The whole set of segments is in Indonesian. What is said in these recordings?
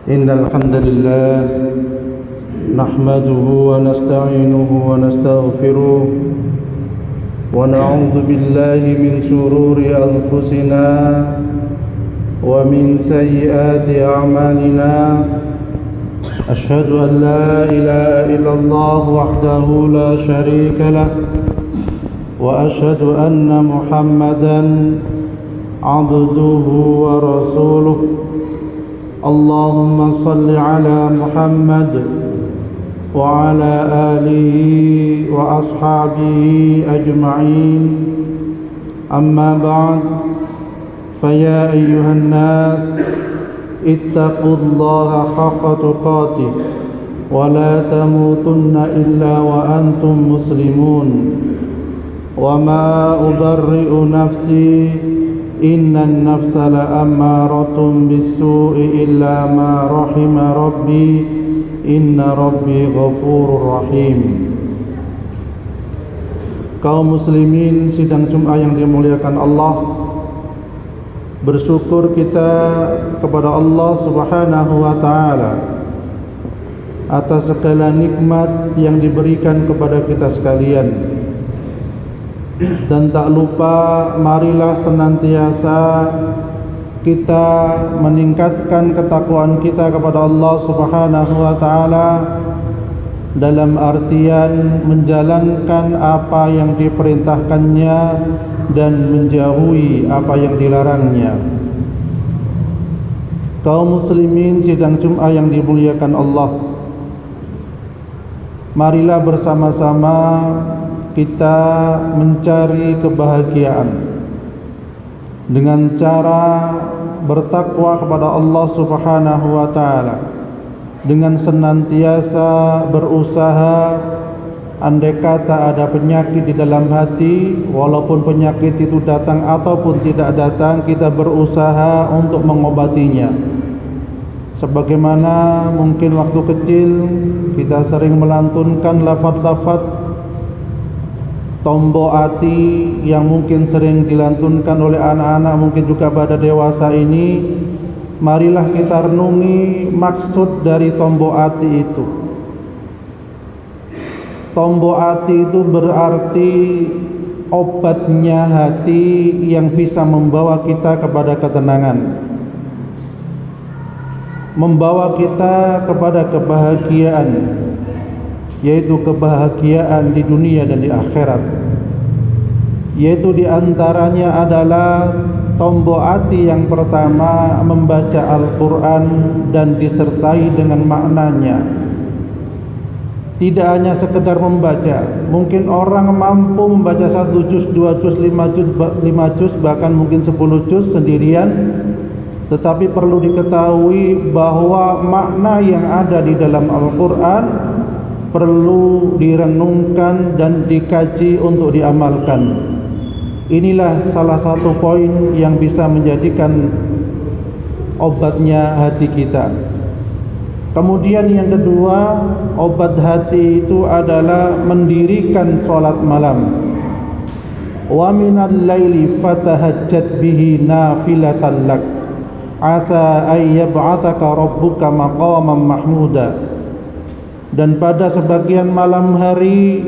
إن الحمد لله نحمده ونستعينه ونستغفره ونعوذ بالله من شرور أنفسنا ومن سيئات أعمالنا أشهد أن لا إله إلا الله وحده لا شريك له وأشهد أن محمدا عبده ورسوله اللهم صل على محمد وعلى آله وأصحابه أجمعين أما بعد فيا أيها الناس اتقوا الله حق تقاته ولا تموتن إلا وأنتم مسلمون وما أبرئ نفسي إن النفس لأمارة بالسوء إلا ما رحم ربي إن ربي غفور رحيم. Kaum muslimin sidang Jum'ah yang dimuliakan Allah, bersyukur kita kepada Allah Subhanahu wa ta'ala atas segala nikmat yang diberikan kepada kita sekalian. Dan tak lupa marilah senantiasa kita meningkatkan ketakwaan kita kepada Allah Subhanahu wa ta'ala dalam artian menjalankan apa yang diperintahkannya dan menjauhi apa yang dilarangnya. Kaum muslimin sidang Jum'ah yang dimuliakan Allah, marilah bersama-sama kita mencari kebahagiaan dengan cara bertakwa kepada Allah Subhanahu wa ta'ala, dengan senantiasa berusaha andai kata ada penyakit di dalam hati, walaupun penyakit itu datang ataupun tidak datang, kita berusaha untuk mengobatinya. Sebagaimana mungkin waktu kecil kita sering melantunkan lafaz-lafaz tombo ati yang mungkin sering dilantunkan oleh anak-anak, mungkin juga pada dewasa ini. Marilah kita renungi maksud dari tombo ati itu. Tombo ati itu berarti obatnya hati yang bisa membawa kita kepada ketenangan, membawa kita kepada kebahagiaan, yaitu kebahagiaan di dunia dan di akhirat. Yaitu diantaranya adalah tombo hati yang pertama, membaca Al-Quran dan disertai dengan maknanya. Tidak hanya sekedar membaca, mungkin orang mampu membaca 1 juz, 2 juz, 5 juz, bahkan mungkin 10 juz sendirian. Tetapi perlu diketahui bahwa makna yang ada di dalam Al-Quran perlu direnungkan dan dikaji untuk diamalkan. Inilah salah satu poin yang bisa menjadikan obatnya hati kita. Kemudian yang kedua, obat hati itu adalah mendirikan salat malam. Wa minal laili fatahajjat bihi nafilatan lak asa ay yab'athaka rabbuka maqaman mahmuda. Dan pada sebagian malam hari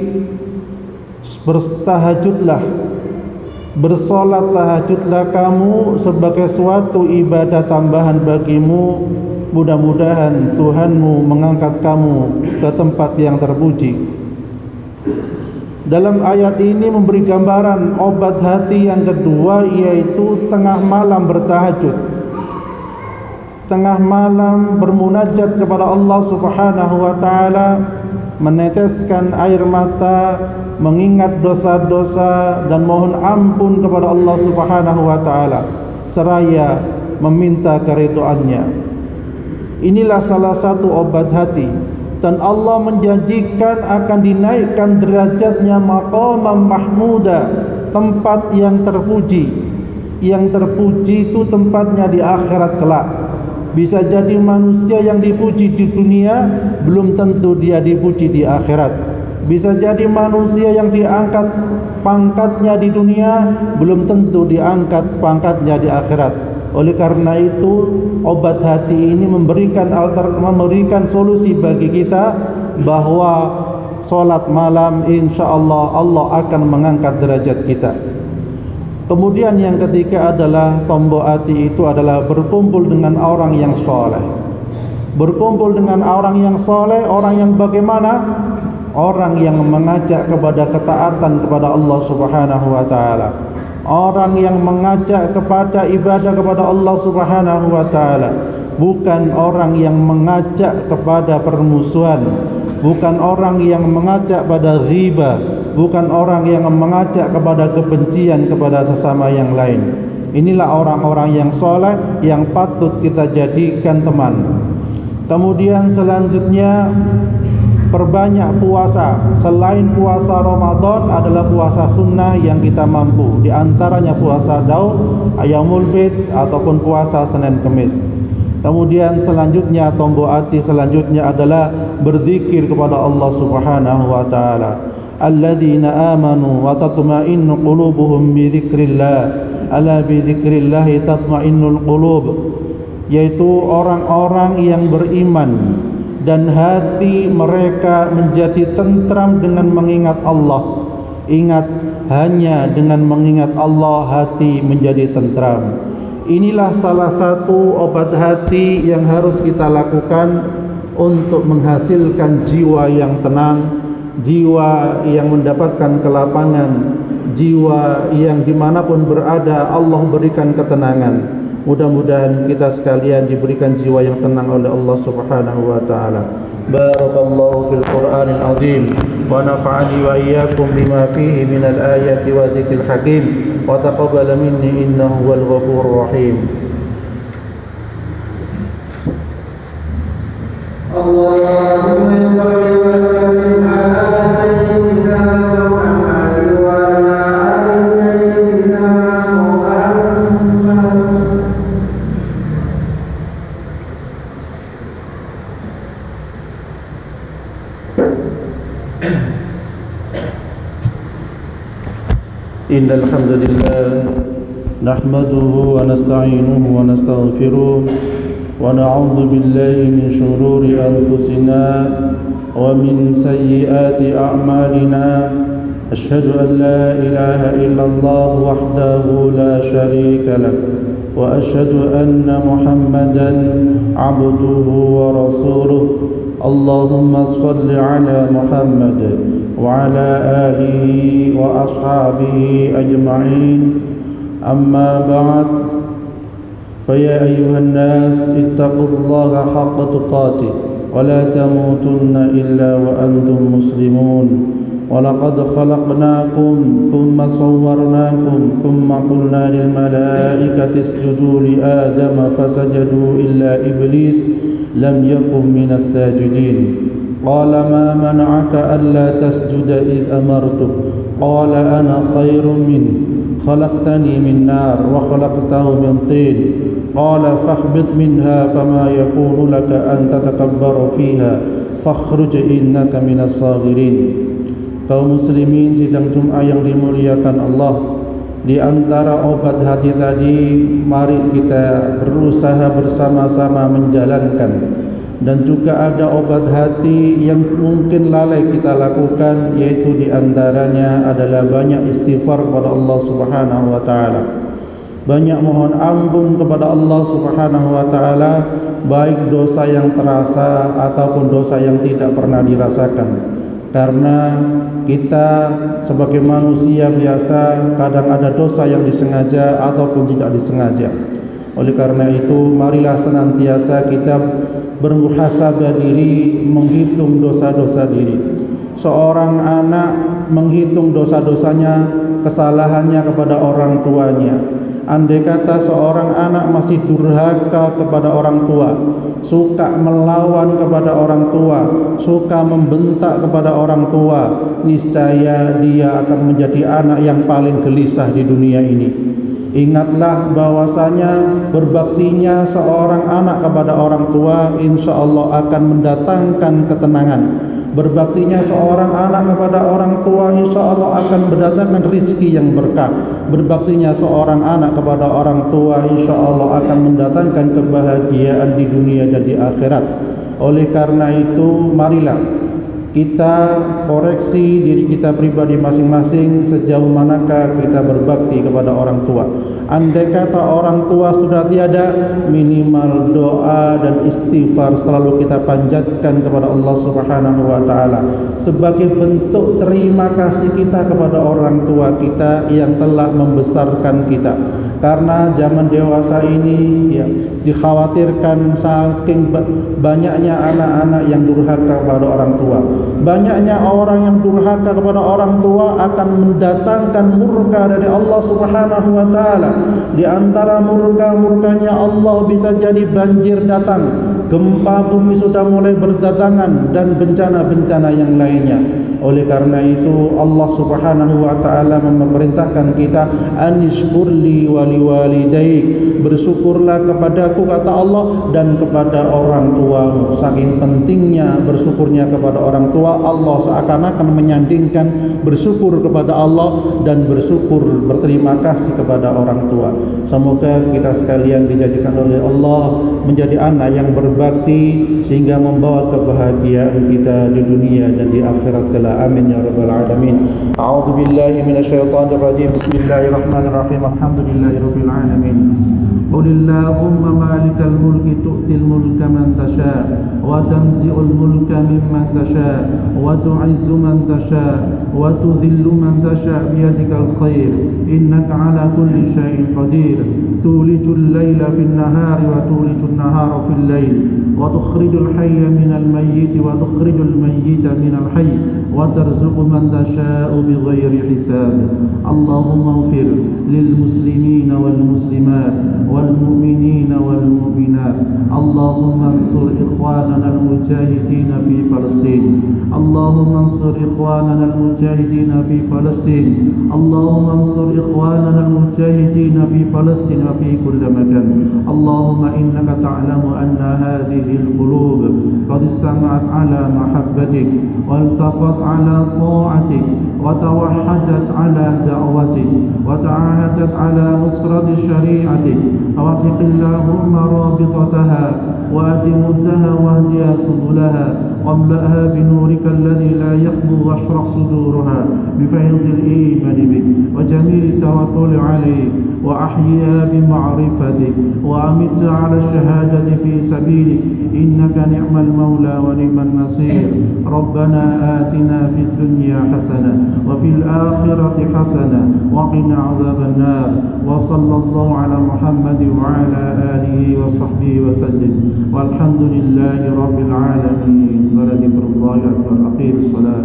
bertahajudlah, bersolat tahajudlah kamu sebagai suatu ibadah tambahan bagimu. Mudah-mudahan Tuhanmu mengangkat kamu ke tempat yang terpuji. Dalam ayat ini memberi gambaran obat hati yang kedua, yaitu tengah malam bertahajud, tengah malam bermunajat kepada Allah Subhanahu wa ta'ala, meneteskan air mata, mengingat dosa-dosa dan mohon ampun kepada Allah Subhanahu wa ta'ala, seraya meminta keridhaannya. Inilah salah satu obat hati, dan Allah menjanjikan akan dinaikkan derajatnya maqaman mahmuda, tempat yang terpuji. Yang terpuji itu tempatnya di akhirat kelak. Bisa jadi manusia yang dipuji di dunia belum tentu dia dipuji di akhirat. Bisa jadi manusia yang diangkat pangkatnya di dunia belum tentu diangkat pangkatnya di akhirat. Oleh karena itu, obat hati ini memberikan solusi bagi kita bahwa solat malam insyaallah Allah akan mengangkat derajat kita. Kemudian yang ketiga adalah tombok hati itu adalah berkumpul dengan orang yang soleh. Berkumpul dengan orang yang soleh, orang yang bagaimana? Orang yang mengajak kepada ketaatan kepada Allah Subhanahu wa taala. Orang yang mengajak kepada ibadah kepada Allah Subhanahu wa taala, bukan orang yang mengajak kepada permusuhan, bukan orang yang mengajak pada ghibah, bukan orang yang mengajak kepada kebencian kepada sesama yang lain. Inilah orang-orang yang soleh yang patut kita jadikan teman. Kemudian selanjutnya, perbanyak puasa. Selain puasa Ramadan adalah puasa sunnah yang kita mampu. Di antaranya puasa Daud, Ayyamul Bid ataupun puasa Senin Kemis. Kemudian selanjutnya, tombok hati selanjutnya adalah berzikir kepada Allah Subhanahu wa taala. Alladzina amanu wa tatma'innu qulubuhum bi dzikrillah. Ala bi dzikrillah tatma'innul qulub. Yaitu orang-orang yang beriman dan hati mereka menjadi tentram dengan mengingat Allah. Ingat, hanya dengan mengingat Allah hati menjadi tentram. Inilah salah satu obat hati yang harus kita lakukan untuk menghasilkan jiwa yang tenang, jiwa yang mendapatkan kelapangan, jiwa yang dimanapun berada Allah berikan ketenangan. Mudah-mudahan kita sekalian diberikan jiwa yang tenang oleh Allah Subhanahu wa taala. Barakallahu fil Qur'anil azim wa nafa'ani wa iyyakum bima fihi minal ayati wa dzikril hakim wa taqabbal minni innahu wal ghafurur rahim. Allahumma shalli wa sallim ala sayyidina Muhammad wa ala ali sayyidina Muhammad. Innal hamdalillah nahmaduhu wa nasta'inuhu wa nastaghfiruh wa na'udzu billahi min shururi anfusina wa min sayyiati a'malina. Asyhadu an la ilaha illallah wahdahu la syarika lah wa asyhadu anna Muhammadan 'abduhu wa rasuluh. Allahumma shalli ala Muhammad wa ala alihi wa ashabihi ajma'in. Amma ba'd, faya ayyuhan nas ittaqullaha haqqa tuqatih wa la tamutunna illa wa antum muslimun. Wa laqad khalaqnakum thumma sawwarnakum thumma qulna lil malaikati isjudu li adama fasajadu illa iblis lam yakun minas sajidin. Qala ma mana'aka alla tasjuda id amartuk. Qala ana khairun min khalaqtani min nar wa khalaqtahu min tin. Qala fahbit minha fama yakunu laka an tatakabbara fiha fakhruj innaka minas saghirin. Kaum muslimin sidang Jumat yang dimuliakan Allah, di antara obat hati tadi, mari kita berusaha bersama-sama menjalankan. Dan juga ada obat hati yang mungkin lalai kita lakukan, yaitu di antaranya adalah banyak istighfar kepada Allah Subhanahu wa taala. Banyak mohon ampun kepada Allah Subhanahu wa taala, baik dosa yang terasa ataupun dosa yang tidak pernah dirasakan. Karena kita sebagai manusia biasa kadang ada dosa yang disengaja ataupun tidak disengaja. Oleh karena itu, marilah senantiasa kita bermuhasabah diri, menghitung dosa-dosa diri. Seorang anak menghitung dosa-dosanya, kesalahannya kepada orang tuanya. Andai kata seorang anak masih durhaka kepada orang tua, suka melawan kepada orang tua, suka membentak kepada orang tua, niscaya dia akan menjadi anak yang paling gelisah di dunia ini. Ingatlah bahwasanya berbaktinya seorang anak kepada orang tua insya Allah akan mendatangkan ketenangan. Berbaktinya seorang anak kepada orang tua insya Allah akan mendatangkan rizki yang berkah. Berbaktinya seorang anak kepada orang tua insya Allah akan mendatangkan kebahagiaan di dunia dan di akhirat. Oleh karena itu marilah kita koreksi diri kita pribadi masing-masing, sejauh manakah kita berbakti kepada orang tua. Andai kata orang tua sudah tiada, minimal doa dan istighfar selalu kita panjatkan kepada Allah Subhanahu wa taala sebagai bentuk terima kasih kita kepada orang tua kita yang telah membesarkan kita. Karena zaman dewasa ini ya, dikhawatirkan saking banyaknya anak-anak yang durhaka kepada orang tua. Banyaknya orang yang durhaka kepada orang tua akan mendatangkan murka dari Allah Subhanahu wa taala. Di antara murka-murkanya Allah bisa jadi banjir datang, gempa bumi sudah mulai berdatangan, dan bencana-bencana yang lainnya. Oleh karena itu Allah Subhanahu wa taala memerintahkan kita anishkurli wali walidaik, bersyukurlah kepadaku kata Allah dan kepada orang tuamu. Saking pentingnya bersyukurnya kepada orang tua, Allah seakan-akan menyandingkan bersyukur kepada Allah dan bersyukur berterima kasih kepada orang tua. Semoga kita sekalian dijadikan oleh Allah menjadi anak yang berbakti sehingga membawa kebahagiaan kita di dunia dan di akhirat kelak. Amin ya rabbal alamin. A'udzu billahi minasyaitonir rajim. Bismillahirrahmanirrahim. Alhamdulillahirabbil alamin. Qulillahumma malikal mulki tu'til mulka man tasha wa tanzi'ul mulka mimman tasha wa tu'izzu man tasha wa tudhillu man tasha biyadikal khair innaka ala kulli syai'in qadir. Tulijul laila fin nahari wa tulijul nahara fil lail wa tukhrijul hayya minal mayyiti wa tukhrijul mayyita minal hayy wa tarzuqu man tasha'u bighairi hisab. Allahumma ighfir lil muslimina wal muslimat wal mu'minina wal mu'minat. Allahumma ansur ikhwanana al mujahidin fi Palestin. Allahumma ansur ikhwanana al mujahidin fi Palestin. Allahumma ansur ikhwanana al mujahidin fi Palestin wa fi kulli makan. Allahumma innaka ta'lamu anna hadhihi al qulub qad istama'at ala mahabbatik wa iltaqat على طاعتك وتوحدت على دعوتك وتعاهدت على نصرة شريعتك. ووفق اللهم رابطتها وأدم مدها واهدها سبلها واملأها بنورك الذي لا يخبو واشرح صدورها بفيض الإيمان بك وجميل التوكل عليك وأحيها بمعرفتك وأمتها على الشهادة في سبيلك إنك نعم المولى ونعم النصير. ربنا آتنا في الدنيا حسنة وفي الآخرة حسنة وقنا عذاب النار. وصلى الله على محمد وعلى آله وصحبه وسلم والحمد لله رب العالمين. ولذكر الله أكبر. أقيموا الصلاة.